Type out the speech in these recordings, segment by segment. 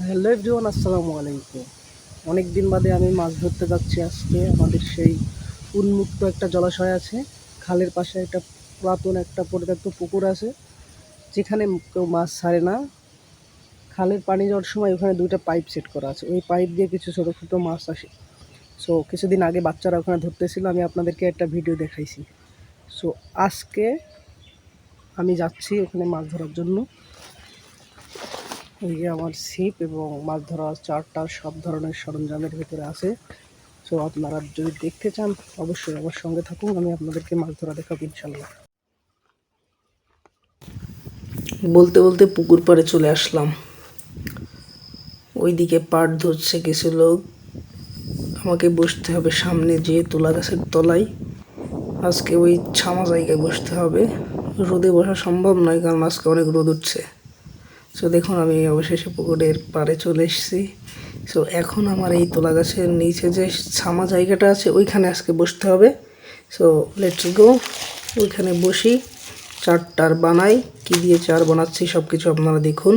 Hello everyone, আসসালামু আলাইকুম। অনেক দিন বাদে আমি মাছ ধরতে যাচ্ছি। আজকে আমাদের সেই উন্মুক্ত একটা জলাশয় আছে, খালের পাশে একটা পুরাতন একটা পরিত্যক্ত পুকুর আছে, যেখানে কেউ মাছ ছাড়ে না। খালের পানি যাওয়ার সময় ওখানে দুইটা পাইপ সেট করা আছে, ওই পাইপ দিয়ে কিছু ছোটো ছোটো মাছ আসে। সো কিছুদিন আগে বাচ্চারা ওখানে ধরতেছিল, আমি আপনাদেরকে একটা ভিডিও দেখাইছি। সো আজকে আমি যাচ্ছি ওখানে মাছ ধরার জন্য। এই যে আমার ছিপ এবং মাছ ধরার চারটা সব ধরনের সরঞ্জামের ভিতরে আছে। সো আপনারা যদি দেখতে চান অবশ্যই আমার সঙ্গে থাকুন, আমি আপনাদেরকে মাছ ধরা দেখাবো ইনশাল্লাহ। বলতে বলতে পুকুর পাড়ে চলে আসলাম। ওইদিকে পাট ধরছে কিছু লোক, আমাকে বসতে হবে সামনে যে তুলা গাছের তলায়। আজকে ওই ছামা জায়গায় বসতে হবে, রোদে বসা সম্ভব নয় কারণ আজকে অনেক রোদ উঠছে। সো দেখুন আমি অবশেষে পুকুরের পাড়ে চলে এসেছি। সো এখন আমার এই তুলা গাছের নিচে যে ছামা জায়গাটা আছে ওইখানে আজকে বসতে হবে। সো লেটস গো, ওইখানে বসি, চারটার বানাই। কি দিয়ে চার বানাচ্ছি সব কিছু আপনারা দেখুন।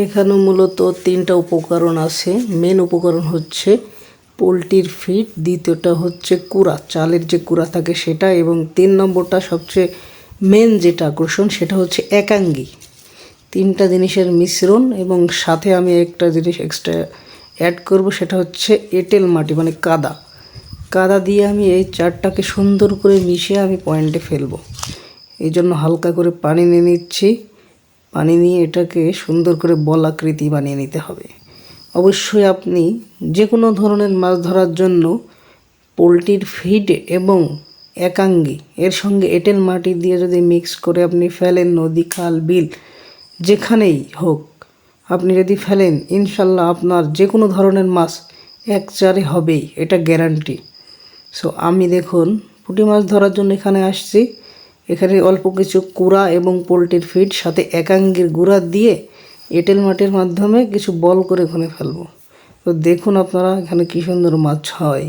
এখানে মূলত তিনটা উপকরণ আছে। মেন উপকরণ হচ্ছে পোলট্রির ফিড, দ্বিতীয়টা হচ্ছে কুড়া, চালের যে কুড়া থাকে সেটা, এবং 3 নম্বরটা সবচেয়ে মেন যেটা আকর্ষণ সেটা হচ্ছে একাঙ্গি। তিনটা জিনিসের মিশ্রণ, এবং সাথে আমি একটা জিনিস এক্সট্রা অ্যাড করব, সেটা হচ্ছে এঁটেল মাটি মানে কাদা। কাদা দিয়ে আমি এই চারটাকে সুন্দর করে মিশিয়ে আমি পয়েন্টে ফেলবো। এই জন্য হালকা করে পানি নিয়ে নিচ্ছি। পানি নিয়ে এটাকে সুন্দর করে বল আকৃতি বানিয়ে নিতে হবে। অবশ্যই আপনি যে কোনো ধরনের মাছ ধরার জন্য পোলট্রির ফিড এবং একাঙ্গি এর সঙ্গে এঁটেল মাটি দিয়ে যদি মিক্স করে আপনি ফেলেন, নদী খাল বিল যেখানেই হোক আপনি যদি ফেলেন, ইনশাল্লাহ আপনার যে কোনো ধরনের মাছ এক চারে হবেই, এটা গ্যারান্টি। সো আমি দেখুন পুঁটি মাছ ধরার জন্য এখানে আসছি। এখানে অল্প কিছু কুড়া এবং পোলট্রির ফিড সাথে একাঙ্গির গুঁড়া দিয়ে এঁটেল মাটির মাধ্যমে কিছু বল করে ওখানে ফেলবো। তো দেখুন আপনারা এখানে কী সুন্দর মাছ হয়।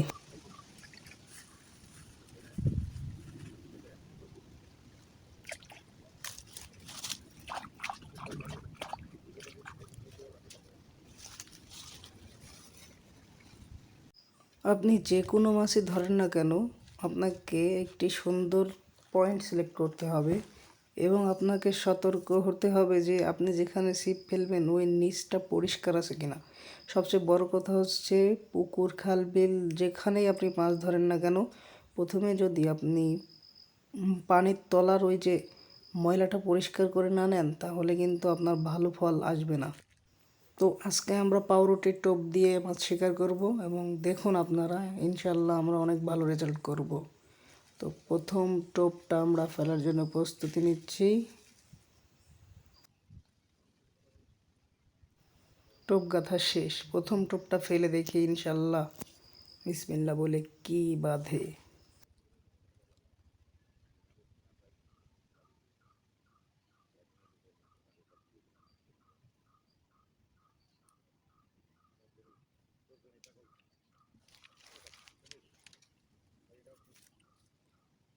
আপনি যে কোনো মাছই ধরেন না কেন, আপনাকে একটি সুন্দর পয়েন্ট সিলেক্ট করতে হবে এবং আপনাকে সতর্ক হতে হবে যে আপনি যেখানে ছিপ ফেলবেন ওই নিচটা পরিষ্কার আছে কিনা। সবচেয়ে বড় কথা হচ্ছে পুকুর খাল বিল যেখানেই আপনি মাছ ধরেন না কেন, প্রথমে যদি আপনি পানির তলার ওই যে ময়লাটা পরিষ্কার করে না নেন তাহলে কিন্তু আপনার ভালো ফল আসবে না। তো আজকে আমরা পাউরুটির টোপ দিয়ে মাছ শিকার করব এবং দেখুন আপনারা ইনশাল্লাহ আমরা অনেক ভালো রেজাল্ট করব। তো প্রথম টোপটা আমরা ফেলার জন্য প্রস্তুতি নিচ্ছি। টোপ গাঁথা শেষ, প্রথম টোপটা ফেলে দেখি ইনশাল্লাহ বিসমিল্লাহ বলে কি বাঁধে।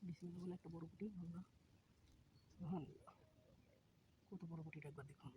বিসমিল্লাহ বলে একটা বড় পুঁটি, আমরা কত বড় পুঁটিটা একবার দেখুন।